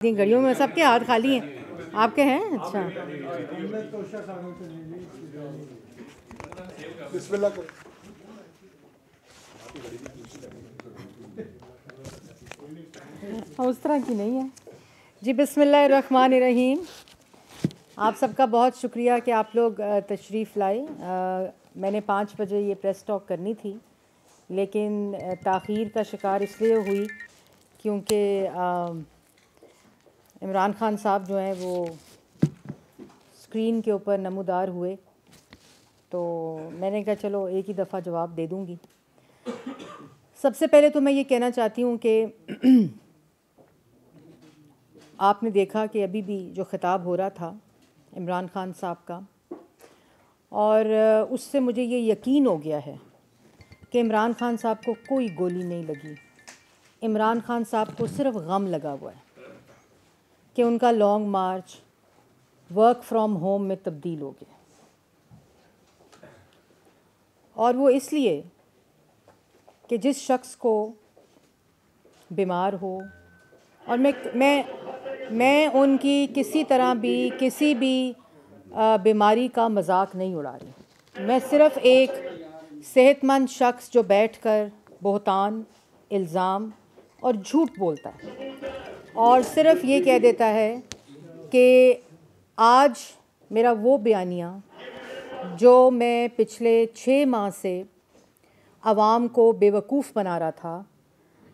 घड़ियों में सबके हाथ खाली हैं, आपके हैं? अच्छा, उस तरह की नहीं है जी। बिस्मिल्लाहिर्रहमानिर्रहीम। आप सबका बहुत शुक्रिया कि आप लोग तशरीफ़ लाए। मैंने 5 बजे ये प्रेस टॉक करनी थी, लेकिन ताख़ीर का शिकार इसलिए हुई क्योंकि इमरान ख़ान साहब जो हैं वो स्क्रीन के ऊपर नमूदार हुए, तो मैंने कहा चलो एक ही दफ़ा जवाब दे दूँगी। सबसे पहले तो मैं ये कहना चाहती हूँ कि आपने देखा कि अभी भी जो ख़िताब हो रहा था इमरान ख़ान साहब का, और उससे मुझे ये यकीन हो गया है कि इमरान ख़ान साहब को कोई गोली नहीं लगी। इमरान ख़ान साहब को सिर्फ गम लगा हुआ है कि उनका long March work from home में तब्दील हो गया, और वो इसलिए कि जिस शख्स को बीमार हो, और मैं उनकी किसी तरह भी किसी भी बीमारी का मजाक नहीं उड़ा रही। मैं सिर्फ़ एक सेहतमंद शख्स जो बैठकर बहतान, इल्ज़ाम और झूठ बोलता है और सिर्फ़ ये कह देता है कि आज मेरा वो बयानिया जो मैं पिछले 6 माह से आवाम को बेवकूफ़ बना रहा था,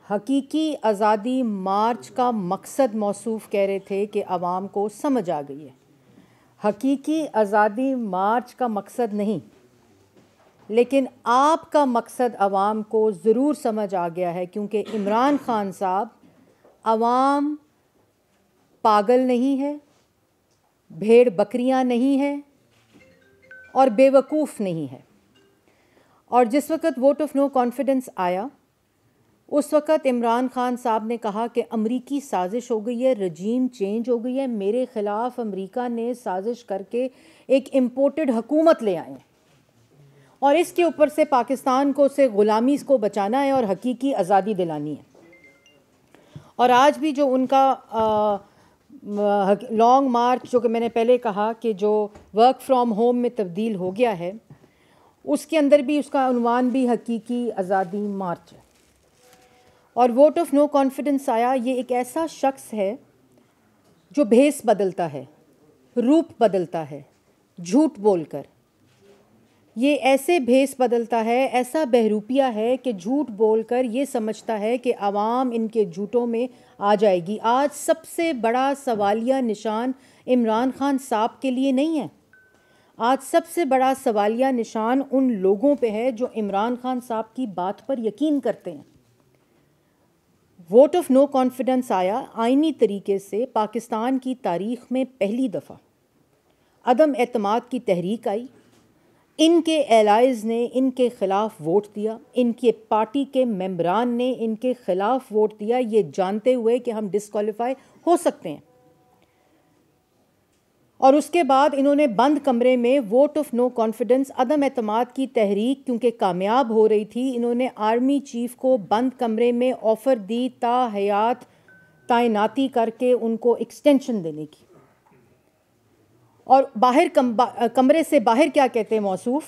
हकीकी आज़ादी मार्च का मकसद मौसूफ़ कह रहे थे कि आवाम को समझ आ गई है। हकीकी आज़ादी मार्च का मकसद नहीं, लेकिन आपका मकसद आवाम को ज़रूर समझ आ गया है, क्योंकि इमरान ख़ान साहब आवाम पागल नहीं है, भेड़ बकरियां नहीं है और बेवकूफ़ नहीं है। और जिस वक़्त वोट ऑफ नो कॉन्फिडेंस आया, उस वक़्त इमरान ख़ान साहब ने कहा कि अमरीकी साजिश हो गई है, रजीम चेंज हो गई है, मेरे ख़िलाफ़ अमरीका ने साजिश करके एक इम्पोर्टेड हुकूमत ले आए और इसके ऊपर से पाकिस्तान को से ग़ुलामी को बचाना है और हकीकी आज़ादी दिलानी है। और आज भी जो उनका लॉन्ग मार्च, जो कि मैंने पहले कहा कि जो वर्क फ्रॉम होम में तब्दील हो गया है, उसके अंदर भी उसका उन्वान भी हकीकी आज़ादी मार्च है। और वोट ऑफ नो कॉन्फिडेंस आया, ये एक ऐसा शख्स है जो भेस बदलता है, रूप बदलता है झूठ बोलकर। ये ऐसे भेस बदलता है, ऐसा बहरूपिया है कि झूठ बोलकर ये समझता है कि आवाम इनके झूठों में आ जाएगी। आज सबसे बड़ा सवालिया निशान इमरान ख़ान साहब के लिए नहीं है, आज सबसे बड़ा सवालिया निशान उन लोगों पे है जो इमरान ख़ान साहब की बात पर यकीन करते हैं। वोट ऑफ नो कॉन्फिडेंस आया, आइनी तरीके से पाकिस्तान की तारीख़ में पहली दफ़ा अदम एतमाद की तहरीक आई। इनके एलाइज़ ने इनके ख़िलाफ़ वोट दिया, इनके पार्टी के मेंबरान ने इनके ख़िलाफ़ वोट दिया, ये जानते हुए कि हम डिस्क्वालीफाई हो सकते हैं। और उसके बाद इन्होंने बंद कमरे में वोट ऑफ नो कॉन्फिडेंस, अदम एतमाद की तहरीक क्योंकि कामयाब हो रही थी, इन्होंने आर्मी चीफ़ को बंद कमरे में ऑफ़र दी ता हयात तैनाती करके उनको एक्सटेंशन देने की। और बाहर कमरे से बाहर क्या कहते हैं मौसूफ़,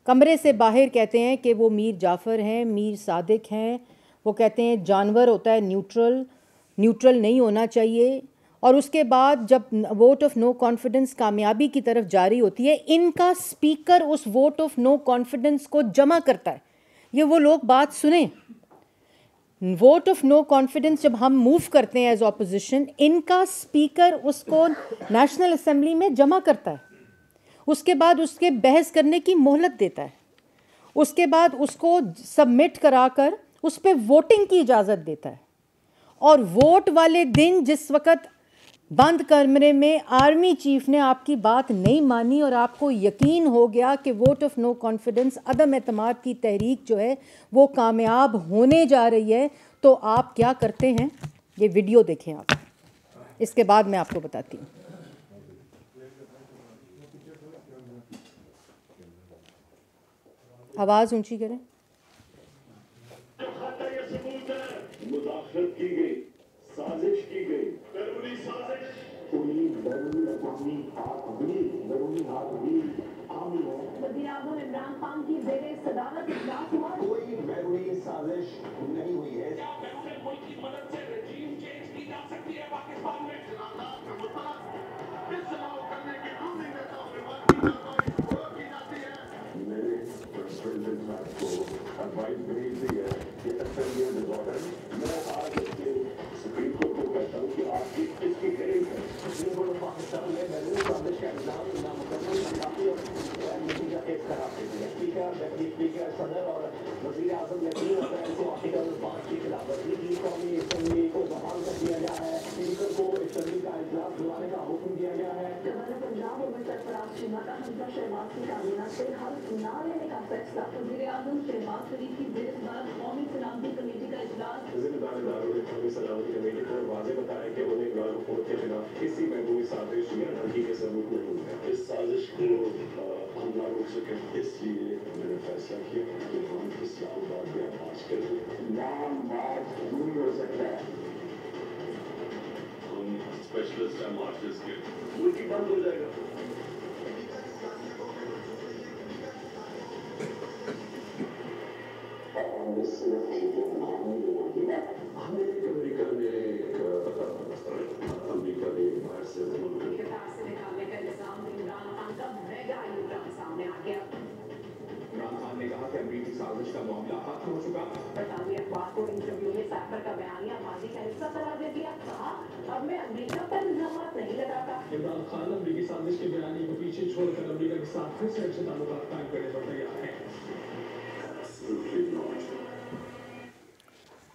कमरे से बाहर कहते हैं कि वो मीर जाफ़र हैं, मीर सादिक हैं। वो कहते हैं जानवर होता है न्यूट्रल नहीं होना चाहिए। और उसके बाद जब वोट ऑफ नो कॉन्फिडेंस कामयाबी की तरफ जारी होती है, इनका स्पीकर उस वोट ऑफ नो कॉन्फिडेंस को जमा करता है। ये वो लोग बात सुने, वोट ऑफ नो कॉन्फिडेंस जब हम मूव करते हैं एज ऑपोजिशन, इनका स्पीकर उसको नेशनल असेंबली में जमा करता है, उसके बाद उसके बहस करने की मोहलत देता है, उसके बाद उसको सबमिट कराकर उस पर वोटिंग की इजाज़त देता है। और वोट वाले दिन जिस वक़्त बंद कमरे में आर्मी चीफ ने आपकी बात नहीं मानी और आपको यकीन हो गया कि वोट ऑफ नो कॉन्फिडेंस, अदम एतमाद की तहरीक जो है वो कामयाब होने जा रही है, तो आप क्या करते हैं? ये वीडियो देखें आप, इसके बाद मैं आपको बताती हूँ। आवाज़ ऊंची करें। मुदाखलत की गई, साजिश की गई, वज़ीर-ए-आज़म इमरान खान की ज़ेरे सदारत इजलास हुआ। कोई बैरूनी साजिश नहीं हुई है। क्या बैरून मुल्क की मदद से रजीम चेंज की जा सकती है पाकिस्तान में? मैंने प्रेसिडेंट साहब को एडवाइस भेज दी है कि असेंबली डिसऑर्डर, मैं आज इसके सुप्रीम कोर्ट को कहता हूँ कि आप इसकी हेयरिंग करें। पाकिस्तान में बैरून साजिश का इल्जाम नामुकम्मल नाकाफी और नतीजा एक खराब दे दिया। स्पीकर, डिप्टी स्पीकर, सदर और वज़ीर-ए-आज़म ने 3 अप्रैल को आर्टिकल 5 की खिलाफवर्जी की। कौमी असेंबली को बहाल कर दिया गया है। स्पीकर को असेंबली का इजलास बुलाने का हुक्म दिया गया है। गवर्नर पंजाब और सरफराज शुमाता हमजा शहबाज की काबीना से हल्फ न लेने का फैसला। वज़ीर-ए-आज़म शहबाज शरीफ की ज़ेर सदारत कौमी सलामती कमेटी का इजलास। जिम्मेदार इदारों ने कौमी सलामती कमेटी को वाज़ेह बताया कि उन्हें इमरान हुकूमत के खिलाफ किसी महबूबी साजिश या धमकी के सबूत नहीं है। इस साजिश को हम ना रोक सकें, इसलिए मैंने फैसला किया कि हम इस्लामाबाद में मार्च करें। नाम मार्च नहीं हो सकता। हम स्पेशलिस्ट हैं मार्चेस के। मुल्क बंद हो जाएगा। अमेरिका ने बाहर से कतार से निकालने का इल्जाम इमरान खान का मेगा यूटर्न सामने आ गया। इमरान खान ने कहा कि अमरीकी साजिश का मामला खत्म हो चुका। बरतानवी अखबार को इंटरव्यू में साइफर का बयानिया माजी का हिस्सा करार दे दिया। कहा अब मैं अमरीका पर इल्जाम नहीं लगाता। इमरान खान अमरीकी साजिश के बयानी को पीछे छोड़कर अमरीका के साथ फिर से अच्छे ताल्लुकात कायम करने पर तैयार हैं।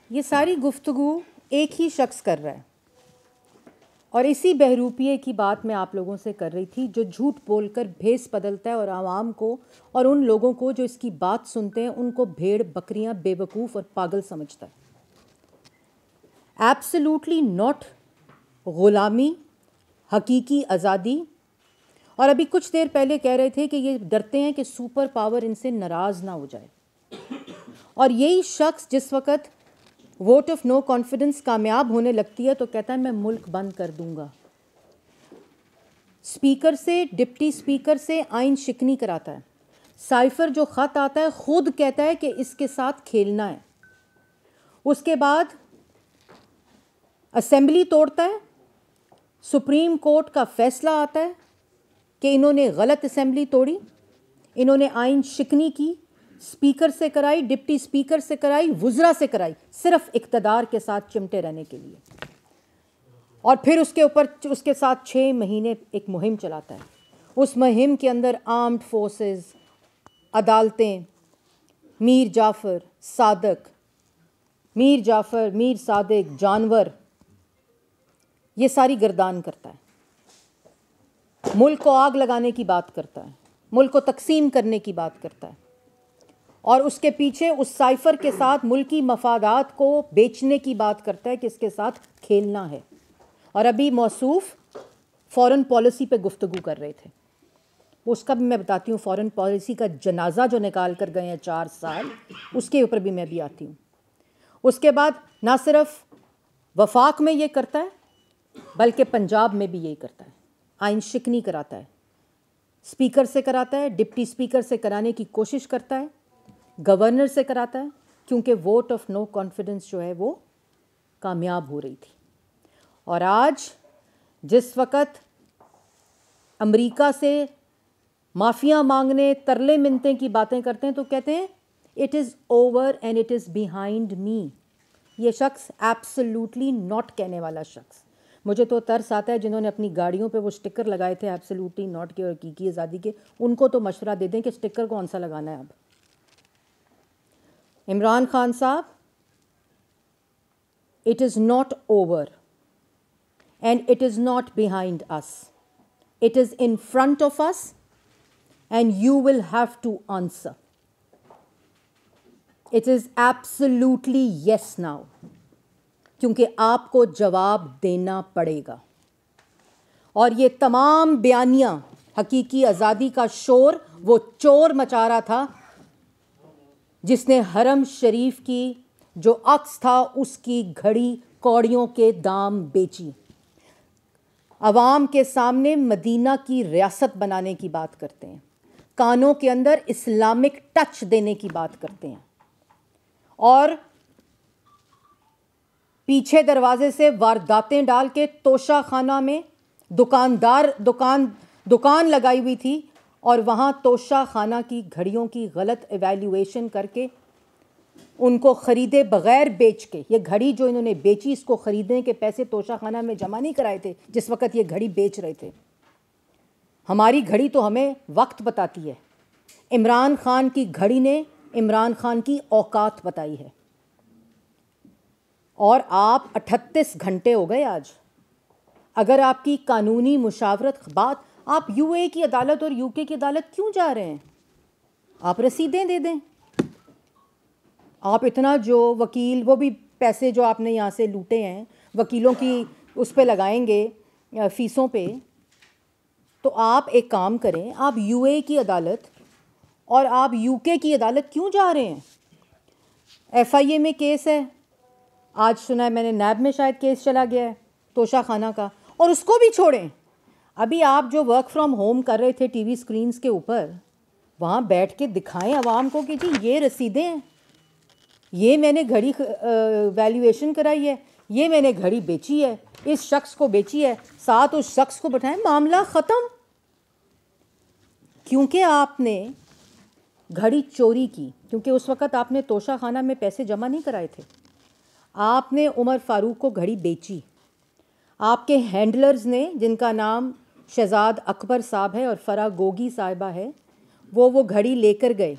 ये सारी गुफ्तगू एक ही शख्स कर रहा है और इसी बहरूपिये की बात मैं आप लोगों से कर रही थी, जो झूठ बोलकर भेस बदलता है और आवाम को और उन लोगों को जो इसकी बात सुनते हैं उनको भेड़ बकरियां, बेवकूफ़ और पागल समझता है। एब्सोल्युटली नॉट ग़ुलामी, हकीकी आज़ादी। और अभी कुछ देर पहले कह रहे थे कि ये डरते हैं कि सुपर पावर इनसे नाराज़ ना हो जाए। और यही शख्स जिस वक़्त वोट ऑफ नो कॉन्फिडेंस कामयाब होने लगती है तो कहता है मैं मुल्क बंद कर दूंगा। स्पीकर से, डिप्टी स्पीकर से आइन शिकनी कराता है। साइफर जो ख़त आता है खुद कहता है कि इसके साथ खेलना है। उसके बाद असेंबली तोड़ता है। सुप्रीम कोर्ट का फैसला आता है कि इन्होंने गलत असेंबली तोड़ी, इन्होंने आइन शिकनी की, स्पीकर से कराई, डिप्टी स्पीकर से कराई, वुज़रा से कराई, सिर्फ इक़्तिदार के साथ चिमटे रहने के लिए। और फिर उसके ऊपर उसके साथ 6 महीने एक मुहिम चलाता है। उस मुहिम के अंदर आर्म्ड फोर्सेस, अदालतें, मीर जाफ़र, सादिक, जानवर, ये सारी गर्दान करता है। मुल्क को आग लगाने की बात करता है, मुल्क को तकसीम करने की बात करता है और उसके पीछे उस साइफर के साथ मुल्की मफादात को बेचने की बात करता है कि इसके साथ खेलना है। और अभी मौसूफ फ़ॉरेन पॉलिसी पे गुफ्तगू कर रहे थे, उसका भी मैं बताती हूँ। फ़ॉरेन पॉलिसी का जनाजा जो निकाल कर गए हैं 4 साल, उसके ऊपर भी मैं भी आती हूँ। उसके बाद ना सिर्फ वफाक में ये करता है बल्कि पंजाब में भी यही करता है। आइन शिकनी कराता है, स्पीकर से कराता है, डिप्टी स्पीकर से कराने की कोशिश करता है, गवर्नर से कराता है, क्योंकि वोट ऑफ नो कॉन्फिडेंस जो है वो कामयाब हो रही थी। और आज जिस वक़्त अमेरिका से माफ़िया मांगने, तरले मिन्नतें की बातें करते हैं तो कहते हैं it is over and it is behind me. ये शख्स एब्सोल्युटली नॉट कहने वाला शख्स। मुझे तो तरस आता है जिन्होंने अपनी गाड़ियों पे वो स्टिकर लगाए थे एब्सोल्युटली नॉट के और हकीकी आज़ादी के, उनको तो मशवरा दे दें कि स्टिकर कौन सा लगाना है। अब इमरान खान साहब, it is not over and it is not behind us, it is in front of us and you will have to answer. It is absolutely yes now, क्योंकि आपको जवाब देना पड़ेगा। और ये तमाम बयानियाँ, हकीकी आज़ादी का शोर वो चोर मचा रहा था जिसने हरम शरीफ की जो अक्स था उसकी घड़ी कौड़ियों के दाम बेची। अवाम के सामने मदीना की रियासत बनाने की बात करते हैं, कानों के अंदर इस्लामिक टच देने की बात करते हैं, और पीछे दरवाजे से वारदातें डाल के तोशा खाना में दुकान लगाई हुई थी और वहाँ तोशा खाना की घड़ियों की गलत एवैल्यूएशन करके उनको ख़रीदे बग़ैर बेच के, ये घड़ी जो इन्होंने बेची इसको ख़रीदने के पैसे तोशा खाना में जमा नहीं कराए थे जिस वक़्त ये घड़ी बेच रहे थे। हमारी घड़ी तो हमें वक्त बताती है, इमरान खान की घड़ी ने इमरान खान की औकात बताई है। और आप 38 घंटे हो गए आज, अगर आपकी कानूनी मुशावरत बात, आप यूए की अदालत और यूके की अदालत क्यों जा रहे हैं? आप रसीदें दे दें। आप इतना जो वकील, वो भी पैसे जो आपने यहाँ से लूटे हैं वकीलों की उस पे लगाएंगे फ़ीसों पे, तो आप एक काम करें, आप यूए की अदालत और आप यूके की अदालत क्यों जा रहे हैं? एफआईए में केस है, आज सुना है मैंने नैब में शायद केस चला गया है तोशा खाना का, और उसको भी छोड़ें। अभी आप जो वर्क फ्रॉम होम कर रहे थे टीवी स्क्रीन्स के ऊपर, वहाँ बैठ के दिखाएं आवाम को कि जी ये रसीदें हैं, ये मैंने घड़ी वैल्यूएशन कराई है, ये मैंने घड़ी बेची है, इस शख्स को बेची है, साथ उस शख्स को बैठाएं, मामला ख़त्म। क्योंकि आपने घड़ी चोरी की, क्योंकि उस वक़्त आपने तोशा खाना में पैसे जमा नहीं कराए थे, आपने उमर फ़ारूक को घड़ी बेची। आपके हैंडलर्स ने, जिनका नाम शहजाद अकबर साहब है और फ़रा गोगी साहिबा है, वो घड़ी लेकर गए,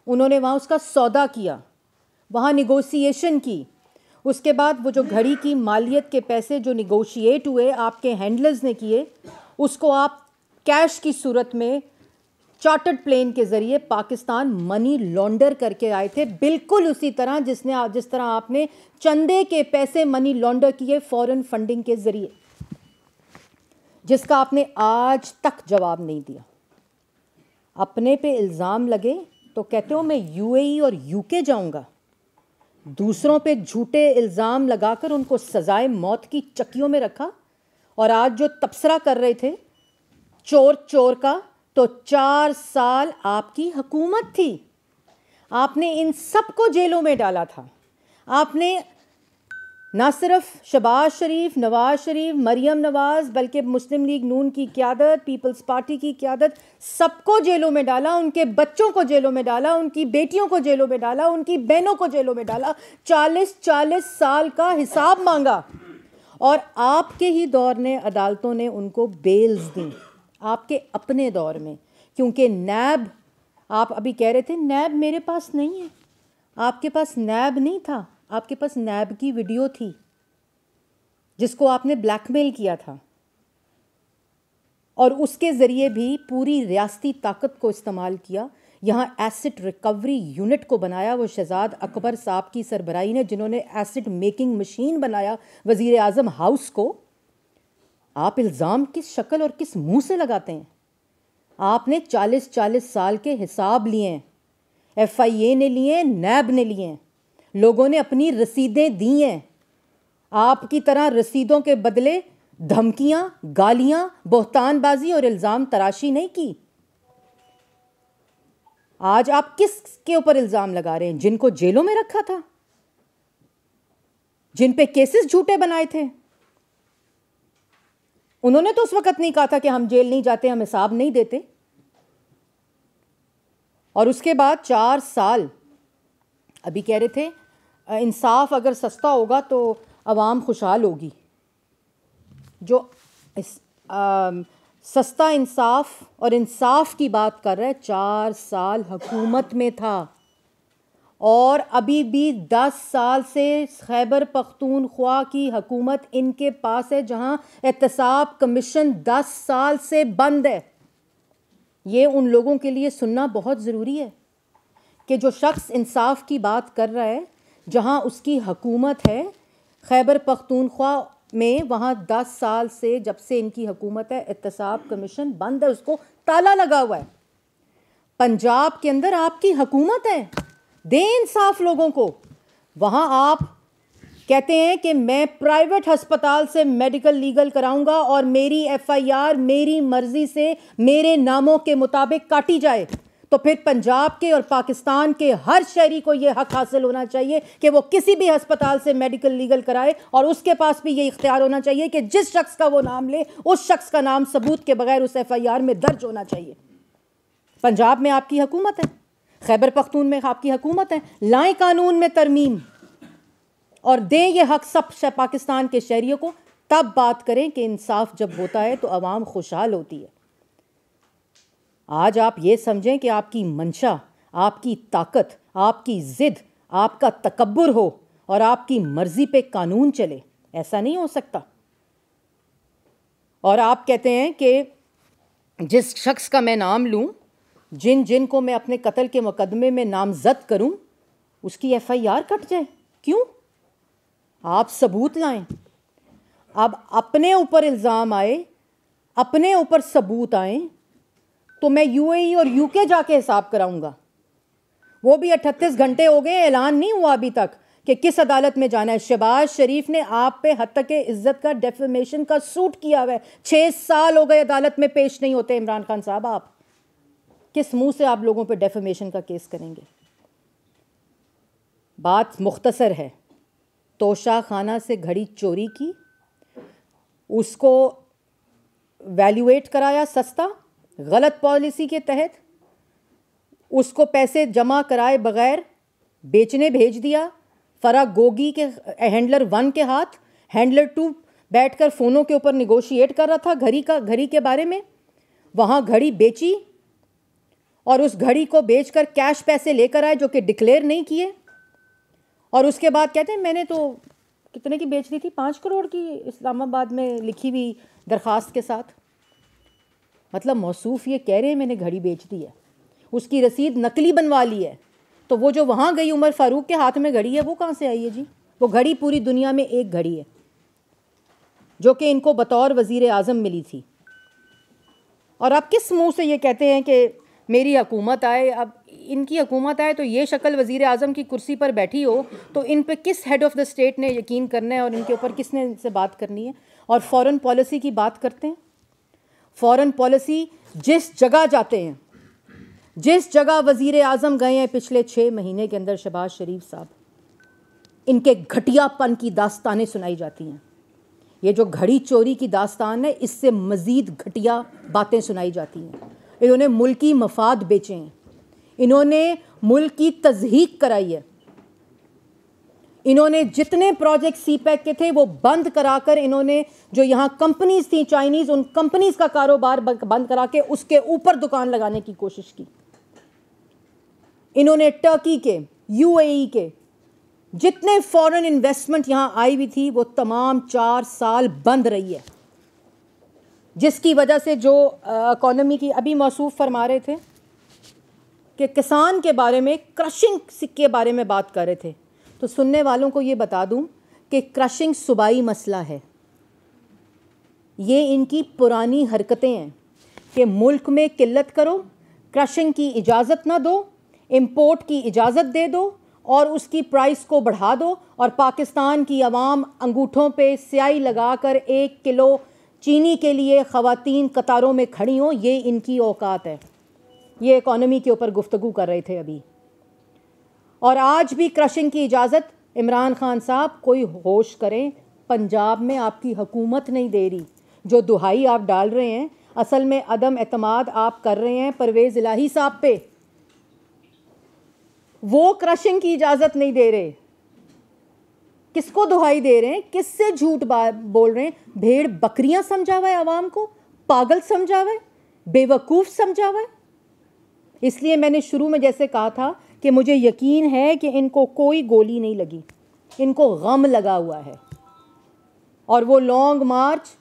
उन्होंने वहाँ उसका सौदा किया, वहाँ निगोशिएशन की, उसके बाद वो जो घड़ी की मालियत के पैसे जो निगोशिएट हुए आपके हैंडलर्स ने किए, उसको आप कैश की सूरत में चार्टर्ड प्लेन के ज़रिए पाकिस्तान मनी लॉन्डर करके आए थे, बिल्कुल उसी तरह जिस तरह आपने चंदे के पैसे मनी लॉन्डर किए फॉरेन फंडिंग के ज़रिए, जिसका आपने आज तक जवाब नहीं दिया। अपने पे इल्ज़ाम लगे तो कहते हो मैं यूएई और यूके जाऊंगा, दूसरों पे झूठे इल्ज़ाम लगाकर उनको सजाए मौत की चक्कियों में रखा, और आज जो तबसरा कर रहे थे चोर चोर का, तो 4 साल आपकी हुकूमत थी, आपने इन सबको जेलों में डाला था। आपने ना सिर्फ शहबाज शरीफ, नवाज शरीफ, मरियम नवाज, बल्कि मुस्लिम लीग नून की क़यादत, पीपल्स पार्टी की क़यादत, सबको जेलों में डाला, उनके बच्चों को जेलों में डाला, उनकी बेटियों को जेलों में डाला, उनकी बहनों को जेलों में डाला, 40-40 साल का हिसाब मांगा, और आपके ही दौर ने अदालतों ने उनको बेल्स दी, आपके अपने दौर में। क्योंकि नैब, आप अभी कह रहे थे नैब मेरे पास नहीं है, आपके पास नैब नहीं था, आपके पास नैब की वीडियो थी जिसको आपने ब्लैकमेल किया था, और उसके ज़रिए भी पूरी रियासती ताकत को इस्तेमाल किया। यहाँ एसिड रिकवरी यूनिट को बनाया वो शहजाद अकबर साहब की सरबराही ने, जिन्होंने एसिड मेकिंग मशीन बनाया वज़ीर आज़म हाउस को। आप इल्ज़ाम किस शक्ल और किस मुंह से लगाते हैं? आपने 40-40 साल के हिसाब लिए हैं, एफआईए ने लिए, नैब ने लिए, लोगों ने अपनी रसीदें दी हैं। आपकी तरह रसीदों के बदले धमकियां, गालियां, बोहतानबाजी और इल्ज़ाम तराशी नहीं की। आज आप किसके ऊपर इल्ज़ाम लगा रहे हैं? जिनको जेलों में रखा था, जिन पे केसेस झूठे बनाए थे, उन्होंने तो उस वक्त नहीं कहा था कि हम जेल नहीं जाते, हम हिसाब नहीं देते। और उसके बाद 4 साल, अभी कह रहे थे इंसाफ अगर सस्ता होगा तो अवाम खुशहाल होगी। जो सस्ता इंसाफ और इंसाफ की बात कर रहा है, 4 साल हुकूमत में था, और अभी भी 10 साल से खैबर पख्तूनख्वा की हुकूमत इनके पास है, जहां एहतसाब कमीशन 10 साल से बंद है। ये उन लोगों के लिए सुनना बहुत ज़रूरी है कि जो शख्स इंसाफ की बात कर रहा है, जहां उसकी हुकूमत है खैबर पख्तूनख्वा में, वहाँ 10 साल से, जब से इनकी हुकूमत है, एहतसाब कमीशन बंद है, उसको ताला लगा हुआ है। पंजाब के अंदर आपकी हुकूमत है, दें इंसाफ लोगों को, वहाँ आप कहते हैं कि मैं प्राइवेट अस्पताल से मेडिकल लीगल कराऊंगा और मेरी एफआईआर मेरी मर्जी से मेरे नामों के मुताबिक काटी जाए, तो फिर पंजाब के और पाकिस्तान के हर शहरी को यह हक हासिल होना चाहिए कि वो किसी भी अस्पताल से मेडिकल लीगल कराए, और उसके पास भी ये इख्तियार होना चाहिए कि जिस शख्स का वो नाम ले उस शख्स का नाम सबूत के बगैर उस एफआईआर में दर्ज होना चाहिए। पंजाब में आपकी हुकूमत है, खैबर पख्तून में आपकी हुकूमत है, लाएं कानून में तरमीम और दें ये हक सब पाकिस्तान के शहरियों को, तब बात करें कि इंसाफ जब होता है तो आवाम खुशहाल होती है। आज आप ये समझें कि आपकी मंशा, आपकी ताकत, आपकी ज़िद, आपका तकब्बुर हो और आपकी मर्ज़ी पे कानून चले, ऐसा नहीं हो सकता। और आप कहते हैं कि जिस शख्स का मैं नाम लूँ, जिन को मैं अपने कत्ल के मुकदमे में नामजद करूँ, उसकी एफआईआर कट जाए। क्यों? आप सबूत लाएं। अब अपने ऊपर इल्ज़ाम आए, अपने ऊपर सबूत आए, तो मैं यूएई और यूके जाके हिसाब कराऊंगा। वो भी 38 घंटे हो गए, ऐलान नहीं हुआ अभी तक कि किस अदालत में जाना है। शहबाज शरीफ ने आप पे हत्या के इज्जत का डेफेमेशन का सूट किया हुआ है। 6 साल हो गए अदालत में पेश नहीं होते। इमरान खान साहब, आप किस मुंह से आप लोगों पे डेफेमेशन का केस करेंगे? बात मुख्तसर है, तोशा खाना से घड़ी चोरी की, उसको वैल्यूएट कराया सस्ता, गलत पॉलिसी के तहत उसको पैसे जमा कराए बगैर बेचने भेज दिया फराग गोगी के हैंडलर 1 के हाथ। हैंडलर 2 बैठकर फ़ोनों के ऊपर निगोशिएट कर रहा था घड़ी के बारे में। वहाँ घड़ी बेची और उस घड़ी को बेचकर कैश पैसे लेकर आए जो कि डिक्लेयर नहीं किए, और उसके बाद कहते हैं मैंने तो कितने की बेच दी थी, 5 करोड़ की, इस्लामाबाद में लिखी हुई दरख्वास्त के साथ। मतलब मौसूफ ये कह रहे हैं मैंने घड़ी बेच दी है, उसकी रसीद नकली बनवा ली है। तो वो जो वहाँ गई उमर फ़ारूक के हाथ में घड़ी है, वो कहाँ से आई है जी? वो घड़ी पूरी दुनिया में एक घड़ी है जो कि इनको बतौर वज़ीर आज़म मिली थी। और आप किस मुंह से ये कहते हैं कि मेरी हुकूमत आए? अब इनकी हुकूमत आए तो ये शक्ल वज़ीर आज़म की कुर्सी पर बैठी हो तो इन पे किस हेड ऑफ़ द स्टेट ने यकीन करना है और इनके ऊपर किसने इनसे बात करनी है? और फ़ॉरेन पॉलिसी की बात करते हैं। फ़ॉरेन पॉलिसी, जिस जगह जाते हैं, जिस जगह वज़ीर आज़म गए हैं पिछले 6 महीने के अंदर, शहबाज शरीफ साहब, इनके घटियापन की दास्तानें सुनाई जाती हैं। ये जो घड़ी चोरी की दास्तान है, इससे मज़ीद घटिया बातें सुनाई जाती हैं। इन्होंने मुल्की मफाद बेचे हैं, इन्होंने मुल्क की तज़हीक कराई है, इन्होंने जितने प्रोजेक्ट सीपैक के थे वो बंद कराकर, इन्होंने जो यहाँ कंपनीज थी चाइनीज़, उन कंपनीज का कारोबार बंद करा के उसके ऊपर दुकान लगाने की कोशिश की। इन्होंने टर्की के, यूएई के जितने फॉरेन इन्वेस्टमेंट यहाँ आई हुई थी वो तमाम 4 साल बंद रही है, जिसकी वजह से जो इकॉनमी की, अभी मौसूफ फरमा रहे थे कि किसान के बारे में, क्रशिंग के बारे में बात कर रहे थे, तो सुनने वालों को ये बता दूं कि क्रशिंग सूबाई मसला है। ये इनकी पुरानी हरकतें हैं कि मुल्क में किल्लत करो, क्रशिंग की इजाज़त ना दो, इंपोर्ट की इजाज़त दे दो और उसकी प्राइस को बढ़ा दो, और पाकिस्तान की आवाम अंगूठों पे स्याही लगाकर 1 किलो चीनी के लिए ख़वातीन कतारों में खड़ी हों। ये इनकी औकात है। ये इकॉनमी के ऊपर गुफ्तगू कर रहे थे अभी। और आज भी क्रशिंग की इजाज़त, इमरान खान साहब कोई होश करें, पंजाब में आपकी हुकूमत नहीं दे रही। जो दुहाई आप डाल रहे हैं, असल में अदम एतमाद आप कर रहे हैं परवेज़ इलाही साहब पे। वो क्रशिंग की इजाज़त नहीं दे रहे। किसको दुहाई दे रहे हैं? किससे झूठ बोल रहे हैं? भेड़ बकरियां समझा हुआ है आवाम को, पागल समझा हुआ है, बेवकूफ़ समझा हुआ है। इसलिए मैंने शुरू में जैसे कहा था कि मुझे यकीन है कि इनको कोई गोली नहीं लगी, इनको गम लगा हुआ है। और वो लॉन्ग मार्च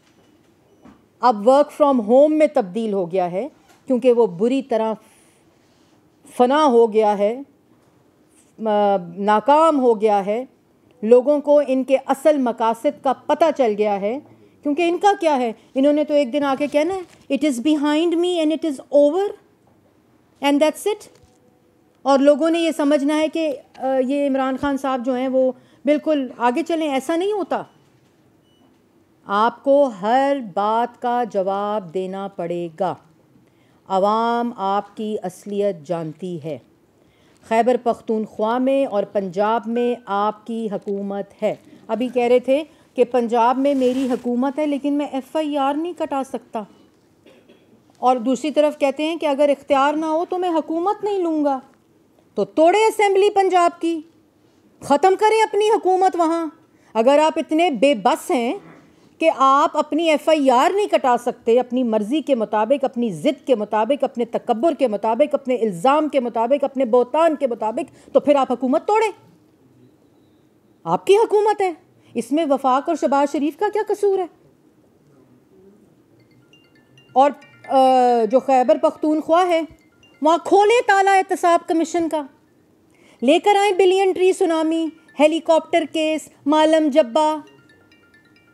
अब वर्क फ्रॉम होम में तब्दील हो गया है, क्योंकि वो बुरी तरह फना हो गया है, नाकाम हो गया है। लोगों को इनके असल मकासद का पता चल गया है। क्योंकि इनका क्या है, इन्होंने तो एक दिन आके कहना है it is behind me and it is over and that's it. और लोगों ने ये समझना है कि ये इमरान खान साहब जो हैं वो बिल्कुल आगे चलें, ऐसा नहीं होता। आपको हर बात का जवाब देना पड़ेगा। अवाम आपकी असलियत जानती है। खैबर पख्तूनख्वा में और पंजाब में आपकी हुकूमत है। अभी कह रहे थे कि पंजाब में मेरी हुकूमत है लेकिन मैं FIR नहीं कटा सकता, और दूसरी तरफ कहते हैं कि अगर इख्तियार ना हो तो मैं हुकूमत नहीं लूँगा। तो तोड़े असेंबली पंजाब की, ख़त्म करें अपनी हुकूमत वहाँ। अगर आप इतने बेबस हैं कि आप अपनी FIR नहीं कटा सकते अपनी मर्ज़ी के मुताबिक, अपनी ज़िद के मुताबिक, अपने तकब्बुर के मुताबिक, अपने इल्ज़ाम के मुताबिक, अपने बोतान के मुताबिक, तो फिर आप हुकूमत तोड़ें। आपकी हुकूमत है, इसमें वफाक और शहबाज शरीफ का क्या कसूर है? और जो खैबर पख्तूनख्वा है वहाँ खोले ताला एहतसाब कमीशन का, लेकर आए billion tree tsunami, helicopter case, Malam Jabba,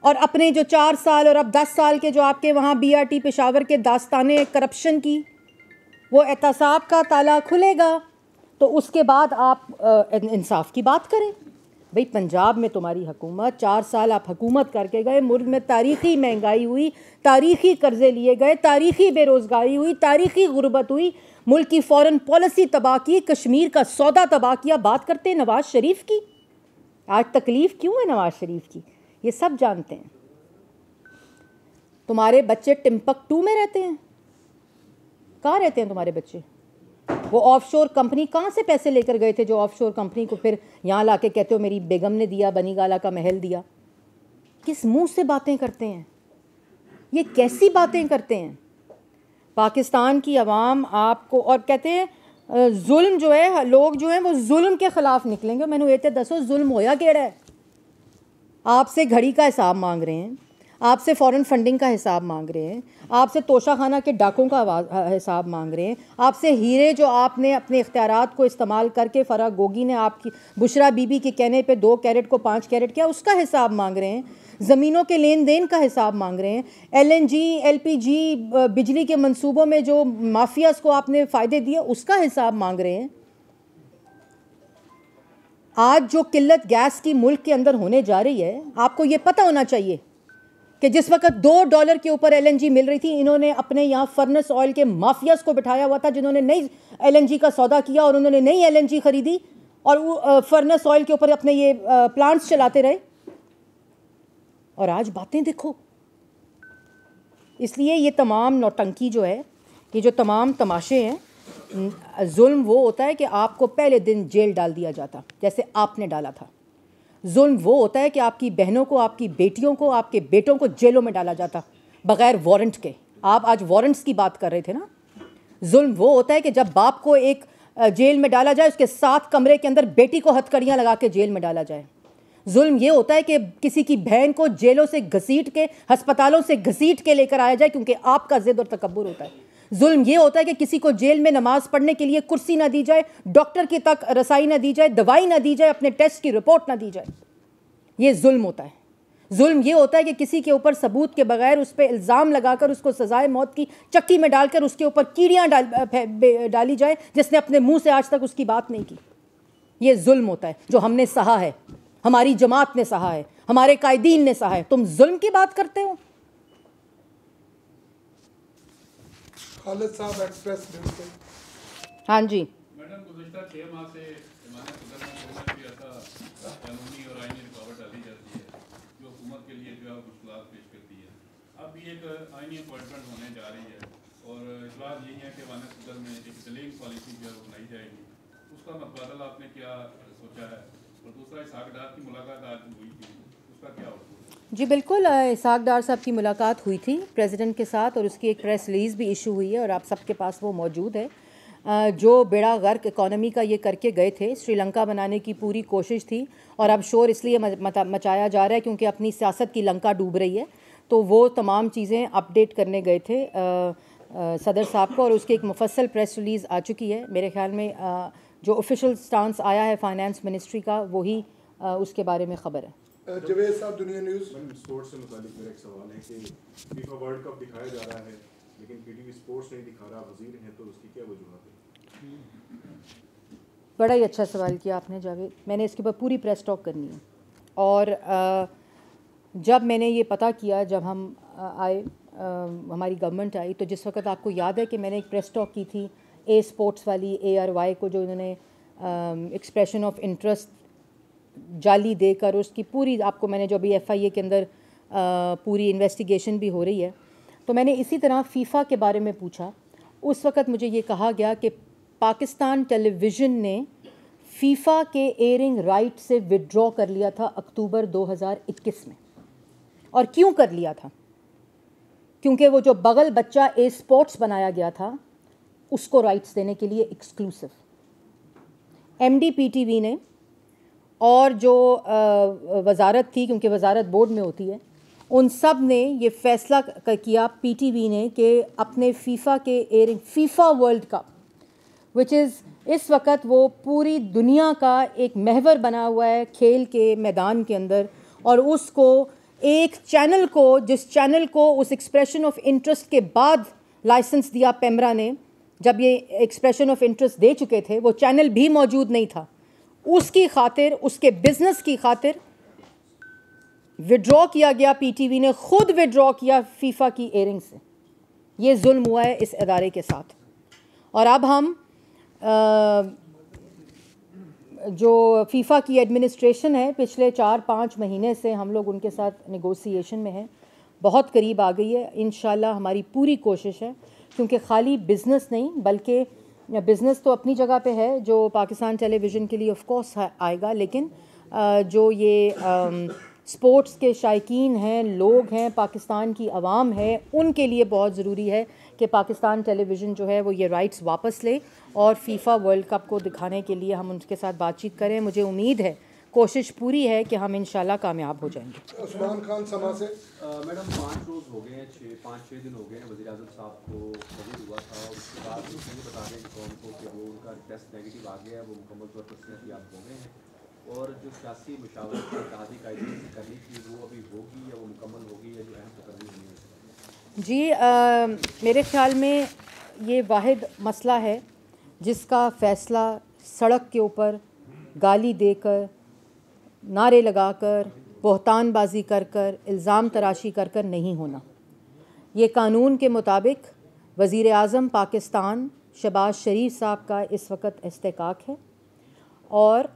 और अपने जो 4 साल और अब 10 साल के जो आपके वहाँ BRT पेशावर के दास्ताने करप्शन की, वो एहतसाब का ताला खुलेगा तो उसके बाद आप इंसाफ की बात करें। भाई पंजाब में तुम्हारी हुकूमत, 4 साल आप हुकूमत करके गए, मुल्क में तारीख़ी महंगाई हुई, तारीख़ी कर्ज़े लिए गए, तारीख़ी बेरोज़गारी हुई, तारीख़ी गुर्बत हुई, मुल्क की फ़ॉरेन पॉलिसी तबाह की, कश्मीर का सौदा तबाह किया। बात करते हैं नवाज़ शरीफ की। आज तकलीफ़ क्यों है नवाज़ शरीफ की, ये सब जानते हैं। तुम्हारे बच्चे टिम्बकटू में रहते हैं। कहाँ रहते हैं तुम्हारे बच्चे? वो ऑफशोर कंपनी कहाँ से पैसे लेकर गए थे, जो ऑफशोर कंपनी को फिर यहाँ लाके कहते हो मेरी बेगम ने दिया, बनी गाला का महल दिया। किस मुंह से बातें करते हैं ये, कैसी बातें करते हैं? पाकिस्तान की आवाम आपको, और कहते हैं जुल्म जो है, लोग जो हैं वो जुल्म के ख़िलाफ़ निकलेंगे। मैंने ये तो दसो जुल्म होया केड़ा है? आपसे घड़ी का हिसाब मांग रहे हैं, आपसे फ़ॉरेन फंडिंग का हिसाब मांग रहे हैं, आपसे तोशाखाना के डाकों का हिसाब मांग रहे हैं, आपसे हीरे जो आपने अपने इख्तियारात को इस्तेमाल करके फराह गोगी ने आपकी बुशरा बीबी के कहने पे 2 कैरेट को 5 कैरेट किया, उसका हिसाब मांग रहे हैं। ज़मीनों के लेन देन का हिसाब मांग रहे हैं। LNG LPG बिजली के मंसूबों में जो माफियाज़ को आपने फ़ायदे दिए उसका हिसाब मांग रहे हैं। आज जो किल्लत गैस की मुल्क के अंदर होने जा रही है, आपको ये पता होना चाहिए कि जिस वक्त $2 के ऊपर LNG मिल रही थी, इन्होंने अपने यहाँ फर्नेस ऑयल के माफियाज़ को बिठाया हुआ था, जिन्होंने नई LNG का सौदा किया और उन्होंने नई LNG ख़रीदी और वो फर्नेस ऑयल के ऊपर अपने ये प्लांट्स चलाते रहे। और आज बातें देखो। इसलिए ये तमाम नौटंकी जो है, ये जो तमाम तमाशे हैं, जुल्म वो होता है कि आपको पहले दिन जेल डाल दिया जाता, जैसे आपने डाला था। जुल्म वो होता है कि आपकी बहनों को, आपकी बेटियों को, आपके बेटों को जेलों में डाला जाता बग़ैर वारंट के। आप आज वारंट्स की बात कर रहे थे ना। जुल्म वो होता है कि जब बाप को एक जेल में डाला जाए, उसके 7 कमरे के अंदर बेटी को हथकड़ियाँ लगा के जेल में डाला जाए। जुल्म ये होता है कि किसी की बहन को जेलों से घसीट के, हस्पतालों से घसीट के लेकर आया जाए, क्योंकि आपका ज़िद और तकब्बुर होता है। जुल्म ये होता है कि किसी को जेल में नमाज पढ़ने के लिए कुर्सी ना दी जाए, डॉक्टर की तक रसाई ना दी जाए, दवाई ना दी जाए, अपने टेस्ट की रिपोर्ट ना दी जाए। ये जुल्म होता है। जुल्म ये होता है कि किसी के ऊपर सबूत के बगैर उस पर इल्ज़ाम लगाकर उसको सजाए मौत की चक्की में डालकर उसके ऊपर कीड़ियाँ डाली जाए, जिसने अपने मुंह से आज तक उसकी बात नहीं की। ये जुल्म होता है जो हमने सहा है, हमारी जमात ने सहा है, हमारे कायदीन ने सहा है। तुम जुल्म की बात करते हो। खालिद साहब एक्सप्रेस न्यूज़ से। हाँ जी मैडम, गुज़श्ता 6 माह से कानूनी और आईनी रुकावट डाली जाती है जो हुकूमत के लिए जो है मुश्किलात पेश करती है। अब भी एक आईनी अपॉइंटमेंट होने जा रही है और इजलास यही है कि वानस सदर में एक डिलेइंग पॉलिसी जो है बनाई जाएगी। उसका मतबादल आपने क्या सोचा है? और दूसरा, इसहाक डार की मुलाकात आज हुई थी, उसका क्या होगा? जी बिल्कुल, इसहाक डार साहब की मुलाकात हुई थी प्रेसिडेंट के साथ और उसकी एक प्रेस रिलीज़ भी इशू हुई है और आप सबके पास वो मौजूद है। जो बेड़ा गर्क इकॉनमी का ये करके गए थे, श्रीलंका बनाने की पूरी कोशिश थी और अब शोर इसलिए मचाया जा रहा है क्योंकि अपनी सियासत की लंका डूब रही है। तो वो तमाम चीज़ें अपडेट करने गए थे सदर साहब को और उसकी एक मुफस्सल प्रेस रिलीज़ आ चुकी है। मेरे ख्याल में जो ऑफिशियल स्टांस आया है फाइनेंस मिनिस्ट्री का, वही उसके बारे में ख़बर है। जवेद साहब, दुनिया न्यूज़। स्पोर्ट्स से मुतालिक मेरा एक सवाल है कि फीफा वर्ल्ड कप दिखाया जा रहा है लेकिन PTV स्पोर्ट्स नहीं दिखा रहा, वजीर हैं, तो उसकी क्या वजूहत है? बड़ा ही अच्छा सवाल किया आपने जावेद, मैंने इसके ऊपर पूरी प्रेस टॉक करनी है। और जब मैंने ये पता किया, जब हम आए, हमारी गवर्नमेंट आई, तो जिस वक्त आपको याद है कि मैंने एक प्रेस टॉक की थी ए स्पोर्ट्स वाली, ARY को जो इन्होंने एक्सप्रेशन ऑफ इंटरेस्ट जाली देकर उसकी पूरी, आपको मैंने जो अभी FIA के अंदर पूरी इन्वेस्टिगेशन भी हो रही है, तो मैंने इसी तरह फ़ीफ़ा के बारे में पूछा। उस वक़्त मुझे ये कहा गया कि पाकिस्तान टेलीविज़न ने फ़ीफ़ा के एयरिंग राइट से विड्रॉ कर लिया था अक्टूबर 2021 में। और क्यों कर लिया था? क्योंकि वो जो बगल बच्चा ए स्पोर्ट्स बनाया गया था उसको राइट्स देने के लिए एक्सक्लूसिव MD PTV ने और जो वजारत थी, क्योंकि वजारत बोर्ड में होती है, उन सब ने ये फ़ैसला किया PTV ने कि अपने फ़ीफ़ा के airing FIFA World Cup, which is इस वक्त वो पूरी दुनिया का एक महवर बना हुआ है खेल के मैदान के अंदर, और उसको एक चैनल को, जिस चैनल को उस एक्सप्रेशन ऑफ इंटरेस्ट के बाद लाइसेंस दिया पेमरा ने, जब ये एक्सप्रेशन ऑफ इंटरेस्ट दे चुके थे, वो चैनल भी मौजूद नहीं था, उसकी खातिर, उसके बिजनेस की खातिर विड्रॉ किया गया। PTV ने खुद विड्रॉ किया फ़ीफ़ा की एयरिंग से। ये जुल्म हुआ है इस अदारे के साथ। और अब हम जो फ़ीफ़ा की एडमिनिस्ट्रेशन है, पिछले 4-5 महीने से हम लोग उनके साथ नेगोशिएशन में हैं, बहुत करीब आ गई है। इंशाल्लाह हमारी पूरी कोशिश है, क्योंकि ख़ाली बिज़नेस नहीं, बल्कि बिज़नेस तो अपनी जगह पे है जो पाकिस्तान टेलीविज़न के लिए ऑफ कोर्स आएगा, लेकिन जो ये स्पोर्ट्स के शायकीन हैं, लोग हैं, पाकिस्तान की आवाम है, उनके लिए बहुत ज़रूरी है कि पाकिस्तान टेलीविज़न जो है वो ये राइट्स वापस ले और फ़ीफ़ा वर्ल्ड कप को दिखाने के लिए हम उनके साथ बातचीत करें। मुझे उम्मीद है, कोशिश पूरी है कि हम इंशाल्लाह कामयाब हो जाएंगे। उस्मान खान समा से। मैडम 5 रोज़ हो गए हैं, 5-6 दिन हो गए हैं वज़ीर आज़म साहब को कोविड हुआ था, और उसके बाद वो ये बता रहे हैं कौन को कि वो उनका टेस्ट नेगेटिव आ गया है, वो मुकम्मल तौर पर सेहतियाब हो गए हैं, और जो सियासी मुशावरत की इत्तेहादी कायदे से करनी थी वो अभी होगी या वो मुकम्मल होगी, या जो अहम तकरीर नहीं है? जी, मेरे ख़्याल में ये वाहिद मसला है जिसका फ़ैसला सड़क के ऊपर गाली देकर, नारे लगाकर, बहतानबाजी कर कर, इल्ज़ाम तराशी कर कर नहीं होना। ये कानून के मुताबिक वज़ीर आज़म पाकिस्तान शहबाज शरीफ साहब का इस वक्त इस्तेकाक है, और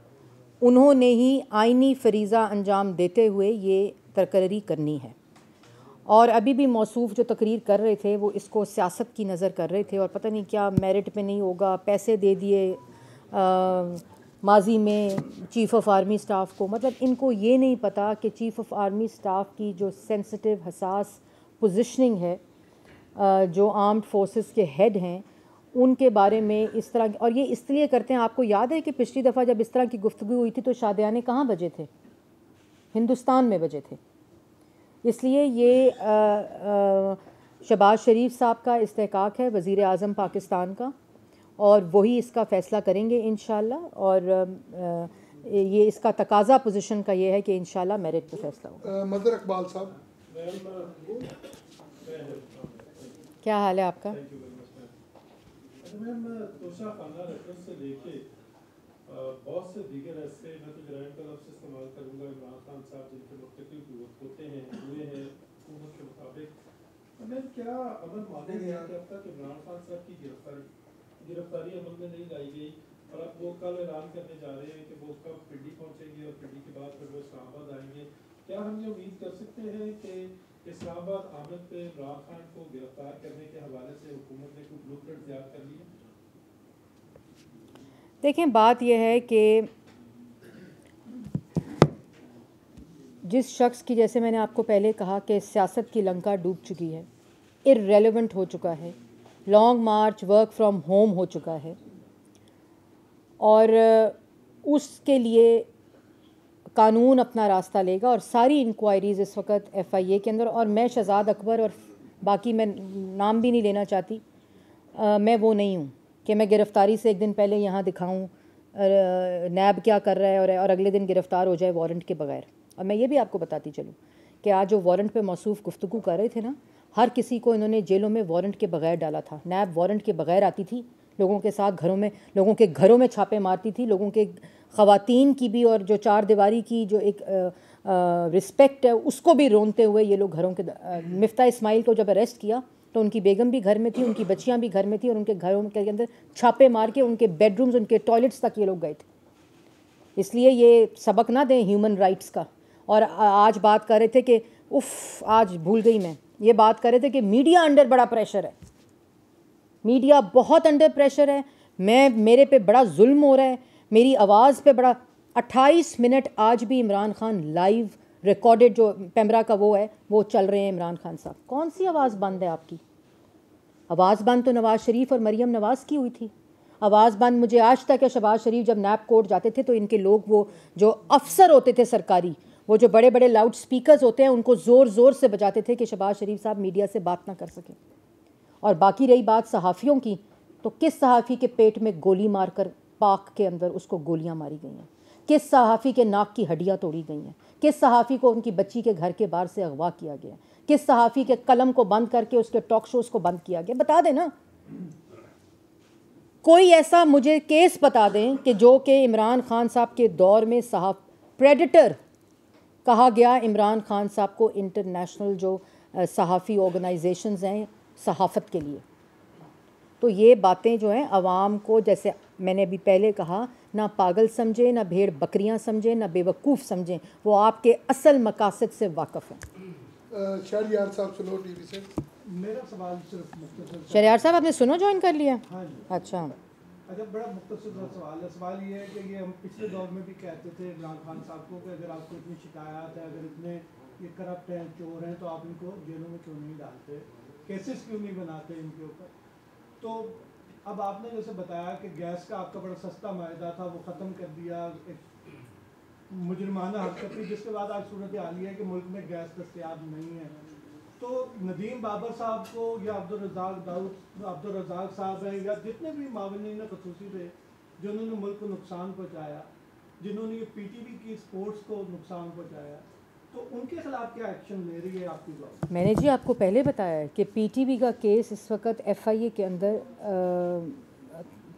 उन्होंने ही आइनी फरीज़ा अंजाम देते हुए ये तकरीर करनी है। और अभी भी मौसूफ़ जो तकरीर कर रहे थे वो इसको सियासत की नज़र कर रहे थे, और पता नहीं क्या मेरिट पे नहीं होगा, पैसे दे दिए माजी में चीफ़ ऑफ आर्मी स्टाफ को। मतलब इनको ये नहीं पता कि चीफ़ ऑफ आर्मी स्टाफ की जो सेंसिटिव हसास पोजीशनिंग है, जो आर्म्ड फोर्सेस के हेड हैं, उनके बारे में इस तरह, और ये इसलिए करते हैं। आपको याद है कि पिछली दफ़ा जब इस तरह की गुफ्तगू हुई थी तो शादियाने कहाँ बजे थे? हिंदुस्तान में बजे थे। इसलिए ये शहबाज शरीफ साहब का इस्तेकाक है, वज़ीर आज़म पाकिस्तान का, और वही इसका फ़ैसला करेंगे इंशाल्लाह। और ये इसका तकाज़ा पोजीशन का ये है कि इंशाल्लाह मेरिट पे फ़ैसला होगा। मदर इकबाल साहब। क्या हाल है आपका? मैम, तोशा खाना रेफरेंस से लेके बहुत से दीगर ऐसे, मैं तो ग्रांड का लफ्ज़ इस्तेमाल करूँगा, इमरान खान साहब जिनके मुख्तलिफ होते हैं हुए हैं हुकूमत के मुताबिक, मैम क्या अमल मानेंगे कि अब तक इमरान खान साहब की गिरफ्तारी अमल में नहीं लाई गई, और अब वो कल ऐलान करने जा रहे हैं कि वो कब पिंडी पहुँचेंगे और पिंडी के बाद फिर वो इस्लामाबाद आएंगे। क्या हम ये उम्मीद कर सकते हैं कि इस्लामाबाद आमद पे इमरान खान को गिरफ्तार करने के हवाले से हुकूमत ने कुछ ब्लूप्रिंट तैयार कर ली है? देखें, बात यह है कि जिस शख्स की, जैसे मैंने आपको पहले कहा कि सियासत की लंका डूब चुकी है, इररेलेवेंट हो चुका है, long March work from home हो चुका है, और उसके लिए कानून अपना रास्ता लेगा। और सारी इंक्वायरीज़ इस वक्त FIA के अंदर, और मैं शहजाद अकबर और बाकी मैं नाम भी नहीं लेना चाहती, मैं वो नहीं हूँ कि मैं गिरफ़्तारी से एक दिन पहले यहाँ दिखाऊँ नैब क्या कर रहा है और अगले दिन गिरफ़्तार हो जाए वारंट के बगैर। और मैं ये भी आपको बताती चलूँ कि आज जो वारंट पे मौसूफ़ गुफ्तगू कर रहे थे ना, हर किसी को इन्होंने जेलों में वारंट के बगैर डाला था। नैब वारंट के बगैर आती थी लोगों के साथ, लोगों के घरों में छापे मारती थी, लोगों के ख़वातीन की भी, और जो चार दीवारी की जो एक रिस्पेक्ट है उसको भी रोनते हुए ये लोग घरों के मिफ्ता इस्माइल को जब अरेस्ट किया तो उनकी बेगम भी घर में थी, उनकी बच्चियां भी घर में थी और उनके घरों के अंदर छापे मार के उनके बेडरूम्स, उनके टॉयलेट्स तक ये लोग गए थे। इसलिए ये सबक ना दें ह्यूमन राइट्स का। और आज बात कर रहे थे कि उफ़, आज भूल गई मैं, ये बात कर रहे थे कि मीडिया अंडर बड़ा प्रेशर है, मीडिया बहुत अंडर प्रेशर है, मेरे पे बड़ा जुल्म हो रहा है, मेरी आवाज़ पे बड़ा 28 मिनट आज भी इमरान खान लाइव रिकॉर्डेड जो पैमरा का वो है वो चल रहे हैं। इमरान खान साहब, कौन सी आवाज़ बंद है आपकी? आवाज़ बंद तो नवाज़ शरीफ और मरीम नवाज़ की हुई थी। आवाज़ बंद मुझे आज तक है, शहबाज शरीफ जब नैब कोर्ट जाते थे तो इनके लोग वो जो अफसर होते थे सरकारी, वो जो बड़े बड़े लाउड स्पीकर्स होते हैं उनको ज़ोर ज़ोर से बजाते थे कि शहबाज शरीफ साहब मीडिया से बात ना कर सकें। और बाकी रही बात सहाफ़ियों की, तो किस सहाफ़ी के पेट में गोली मारकर पाक के अंदर उसको गोलियां मारी गई हैं? किस सहाफ़ी के नाक की हड्डियां तोड़ी गई हैं? किस सहाफ़ी को उनकी बच्ची के घर के बाहर से अगवा किया गया? किस सहाफ़ी के कलम को बंद करके उसके टॉक शोज़ को बंद किया गया? बता दें ना, कोई ऐसा मुझे केस बता दें कि जो कि इमरान खान साहब के दौर में प्रेडेटर कहा गया इमरान खान साहब को इंटरनेशनल जो सहाफ़ी ऑर्गेनाइजेशंस हैं सहाफ़त के लिए। तो ये बातें जो हैं आवाम को, जैसे मैंने अभी पहले कहा, ना पागल समझें, ना भेड़ बकरियां समझें, ना बेवकूफ़ समझें, वो आपके असल मकासद से वाकफ़ हैं। शहरियार साहब सुनो टीवी से। मेरा सवाल सिर्फ मुख्तसर शहरियार साहब आपने सुनो ज्वाइन कर लिया? हाँ जी। अच्छा, बड़ा मुख्तसर सवाल है। सवाल ये है कि ये हम पिछले दौर में भी कहते थे इमरान खान साहब को कि अगर आपको इतनी शिकायत है, अगर इतने ये करप्ट हैं, चोर हैं, तो आप इनको जेलों में क्यों नहीं डालते, केसेस क्यों नहीं बनाते इनके ऊपर। तो अब आपने जैसे बताया कि गैस का आपका बड़ा सस्ता मायदा था, वो ख़त्म कर दिया, एक मुजरमाना हरकत थी, जिसके बाद आज सूरत हाल ये है कि मुल्क में गैस दस्तयाब नहीं है। तो नदीम बाबर साहब को या अब्दुल रज़ाक साहब हैं या जितने भी मावनीन ख़ुसूसी थे जिन्होंने मुल्क को नुकसान पहुँचाया, जिन्होंने ये PTV की स्पोर्ट्स को नुकसान पहुँचाया, तो उनके खिलाफ क्या एक्शन ले रही है आपकी गवर्नमेंट? मैंने जी आपको पहले बताया है कि PTV का केस इस वक्त FIA के अंदर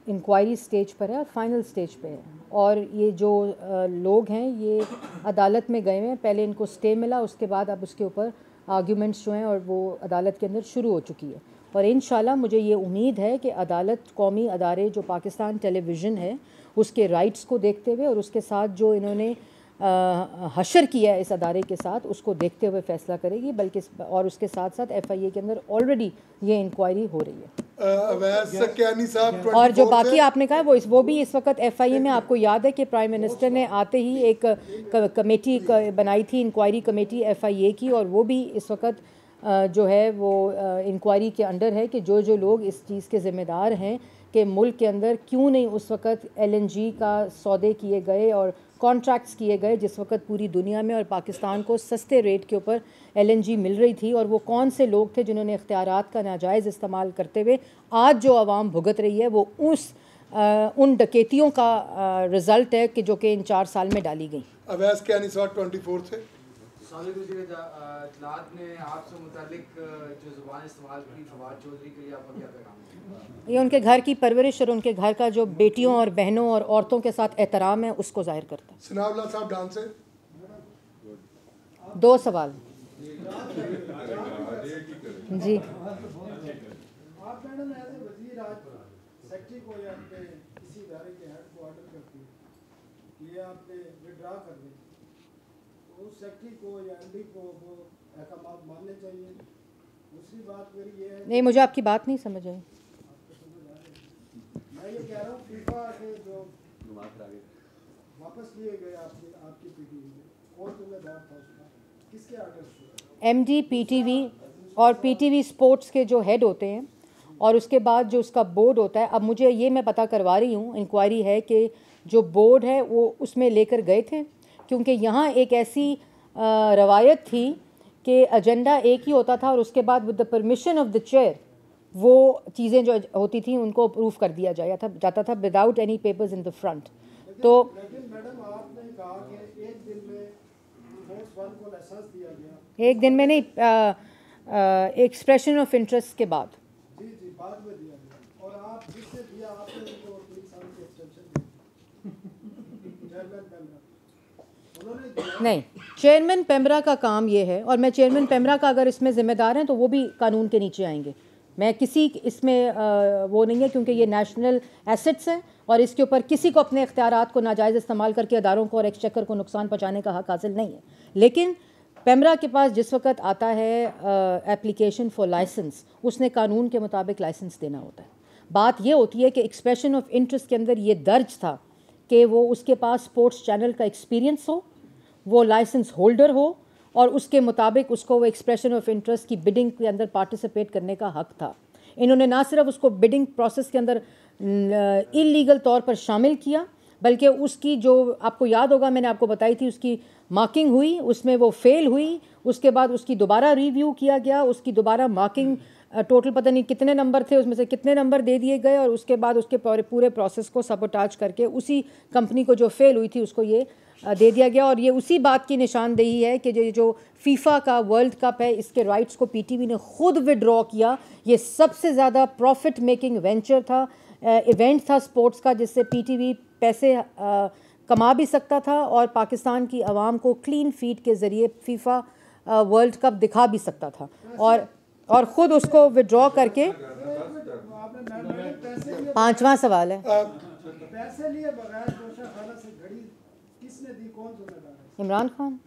इंक्वायरी स्टेज पर है और फाइनल स्टेज पे है। और ये जो लोग हैं ये अदालत में गए हैं, पहले इनको स्टे मिला, उसके बाद अब उसके ऊपर आर्ग्यूमेंट्स जो हैं और वो अदालत के अंदर शुरू हो चुकी है। और इंशाल्लाह मुझे ये उम्मीद है कि अदालत कौमी अदारे जो पाकिस्तान टेलीविज़न है उसके राइट्स को देखते हुए और उसके साथ जो इन्होंने हशर किया है इस अदारे के साथ उसको देखते हुए फ़ैसला करेगी। बल्कि और उसके साथ साथ FIA के अंदर ऑलरेडी ये इंक्वायरी हो रही है। अवैस सक्यानी साहब और जो बाकी आपने कहा वो भी इस वक्त FIA में, आपको याद है कि प्राइम मिनिस्टर ने आते ही एक कमेटी बनाई थी, इंक्वायरी कमेटी FIA की, और वो भी इस वक्त जो है वो इंक्वायरी के अंडर है कि जो जो लोग इस चीज़ के ज़िम्मेदार हैं कि मुल्क के अंदर क्यों नहीं उस वक्त LNG का सौदे किए गए और कॉन्ट्रैक्ट्स किए गए जिस वक्त पूरी दुनिया में और पाकिस्तान को सस्ते रेट के ऊपर LNG मिल रही थी, और वो कौन से लोग थे जिन्होंने इख्तियारात का नाजायज़ इस्तेमाल करते हुए आज जो आवाम भुगत रही है वो उन डकैतियों का रिज़ल्ट है कि जो कि इन 4 साल में डाली गई। अवैस सक्यानी साहब 24 से। इत्तलात ने आपसे मुतालिक जो ज़ुबान इस्तेमाल की फवाद चौधरी के लिए आपका क्या पैगाम है? ये उनके घर की परवरिश और उनके घर का जो बेटियों और बहनों और औरतों के साथ एहतराम है उसको जाहिर करता है। सनाउल्लाह साहब डांस से। 2 सवाल जी। आप मैडम एज ए वज़ीर आज सेक्रेटरी को या किसी इदारे के हेड को ऑर्डर करती है कि आपने विड्रा कर दें, तो उस सेक्रेटरी को या MD को वो अहकामात मानने चाहिए। दूसरी बात मेरी ये है, नहीं मुझे आपकी बात नहीं समझ आई। मैं ये कह रहा हूँ फीफा के जो वापस लिए गए आपकी PTV में, कौन जिम्मेदार था उसका, किसके आर्डर? MD PTV और PTV स्पोर्ट्स के जो हेड होते हैं और उसके बाद जो उसका बोर्ड होता है। अब मुझे ये मैं पता करवा रही हूँ, इंक्वायरी है कि जो बोर्ड है वो उसमें लेकर गए थे, क्योंकि यहाँ एक ऐसी रवायत थी कि एजेंडा एक ही होता था और उसके बाद with the permission of the chair वो चीज़ें जो होती थी उनको अप्रूव कर दिया जाता था without any papers in the front. तो लेकिन मैडम आपने कहा कि एक दिन में फोर्स 1 को लाइसेंस दिया गया, एक दिन में नहीं, एक्सप्रेशन ऑफ इंटरेस्ट के बाद। जी बाद में दिया गया, और आप जिससे दिया आपने उनको 3 साल की एक्सटेंशन दी चेयरमैन बनना, नहीं, चेयरमैन पेमरा का काम ये है, और मैं चेयरमैन पेमरा का अगर इसमें ज़िम्मेदार हैं तो वो भी कानून के नीचे आएंगे। मैं किसी इसमें वो नहीं है, क्योंकि ये नेशनल एसेट्स हैं और इसके ऊपर किसी को अपने इख्तियारात को नाजायज़ इस्तेमाल करके अदारों को और एक्सचेकर को नुकसान पहुँचाने का हक़ हासिल नहीं है। लेकिन पेमरा के पास जिस वक्त आता है एप्लीकेशन फॉर लाइसेंस, उसने कानून के मुताबिक लाइसेंस देना होता है। बात ये होती है कि एक्सप्रेशन ऑफ इंटरेस्ट के अंदर ये दर्ज था कि वो उसके पास स्पोर्ट्स चैनल का एक्सपीरियंस हो, वो लाइसेंस होल्डर हो और उसके मुताबिक उसको वो एक्सप्रेशन ऑफ इंटरेस्ट की बिडिंग के अंदर पार्टिसिपेट करने का हक़ था। इन्होंने ना सिर्फ उसको बिडिंग प्रोसेस के अंदर इलीगल तौर पर शामिल किया, बल्कि उसकी जो आपको याद होगा मैंने आपको बताई थी, उसकी मार्किंग हुई, उसमें वो फेल हुई, उसके बाद उसकी दोबारा रिव्यू किया गया, उसकी दोबारा मार्किंग टोटल पता नहीं कितने नंबर थे, उसमें से कितने नंबर दे दिए गए और उसके बाद उसके पूरे प्रोसेस को सबोटाज करके उसी कंपनी को जो फेल हुई थी उसको ये दे दिया गया। और ये उसी बात की निशानदेही है कि जो फीफा का वर्ल्ड कप है, इसके राइट्स को पीटीवी ने खुद विड्रॉ किया। ये सबसे ज़्यादा प्रॉफिट मेकिंग वेंचर था, इवेंट था स्पोर्ट्स का, जिससे पीटीवी पैसे कमा भी सकता था और पाकिस्तान की आवाम को क्लीन फीड के ज़रिए फीफा वर्ल्ड कप दिखा भी सकता था, और ख़ुद उसको विड्रॉ करके। पांचवा सवाल है, पैसे लिए बगैर दोषाखाना से घड़ी किसने दी, कौन जिम्मेदार है? इमरान खान।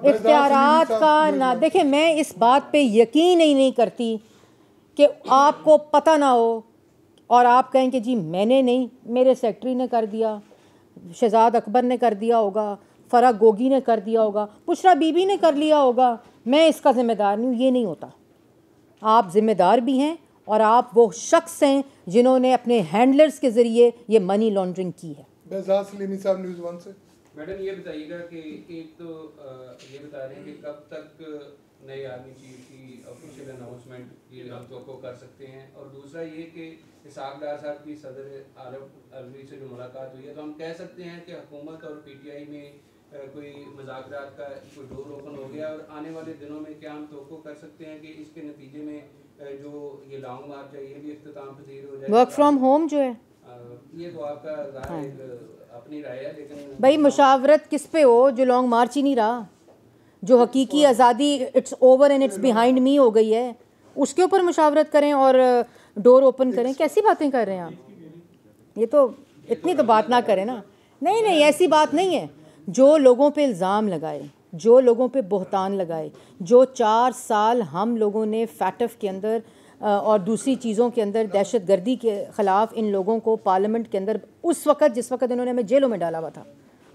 इख्तियारात का ना देखें, मैं इस बात पे यकीन ही नहीं करती कि आपको पता ना हो और आप कहें कि जी मैंने नहीं, मेरे सेक्रेटरी ने कर दिया, शहजाद अकबर ने कर दिया होगा, फ़रा गोगी ने कर दिया होगा, बुशरा बीबी ने कर लिया होगा, मैं इसका ज़िम्मेदार नहीं हूँ। ये नहीं होता। आप ज़िम्मेदार भी हैं और आप वो शख्स हैं जिन्होंने अपने हैंडलर्स के ज़रिए ये मनी लॉन्ड्रिंग की है। बेजाज सलीमी साहब, न्यूज़ 1 से। मैडम ये बताइएगा कि एक तो ये बता रहे हैं कि कब तक नए आर्मी चीफ की ऑफिशियल अनाउंसमेंट ये हम तो कर सकते हैं, और दूसरा ये कि इसहाक डार साहब की सदर आरब अलवी से जो मुलाकात हुई है, तो हम कह सकते हैं कि हुकूमत और पीटीआई में कोई मुज़ाकरात का कोई डोर ओपन हो गया, और आने वाले दिनों में क्या हम तो कर सकते हैं कि इसके नतीजे में जो ये लॉन्ग मार्च है ये भी इख्तिताम पजीर हो जाए। वर्क फ्रॉम होम जो है, ये तो आपका अपनी राय है, लेकिन भाई मुशावरत किस पे हो जो लॉन्ग मार्च ही नहीं रहा, जो हकीकी आज़ादी it's over and it's behind me हो गई है, उसके ऊपर मुशावरत करें और डोर ओपन करें। कैसी बातें कर रहे हैं आप? ये तो इतनी तो बात ना करें ना। नहीं नहीं, ऐसी बात नहीं है। जो लोगों पे इल्ज़ाम लगाए, जो लोगों पे बहतान लगाए, जो 4 साल हम लोगों ने फैटफ के अंदर और दूसरी चीज़ों के अंदर दहशत गर्दी के ख़िलाफ़ इन लोगों को पार्लियामेंट के अंदर उस वक़्त जिस वक़्त इन्होंने हमें जेलों में डाला हुआ था,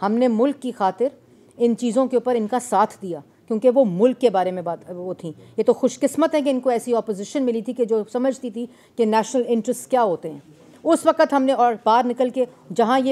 हमने मुल्क की खातिर इन चीज़ों के ऊपर इनका साथ दिया, क्योंकि वो मुल्क के बारे में बात वो थी। ये तो खुशकिस्मत है कि इनको ऐसी अपोजिशन मिली थी कि जो समझती थी कि नेशनल इंटरेस्ट क्या होते हैं। उस वक़्त हमने और बाहर निकल के जहाँ ये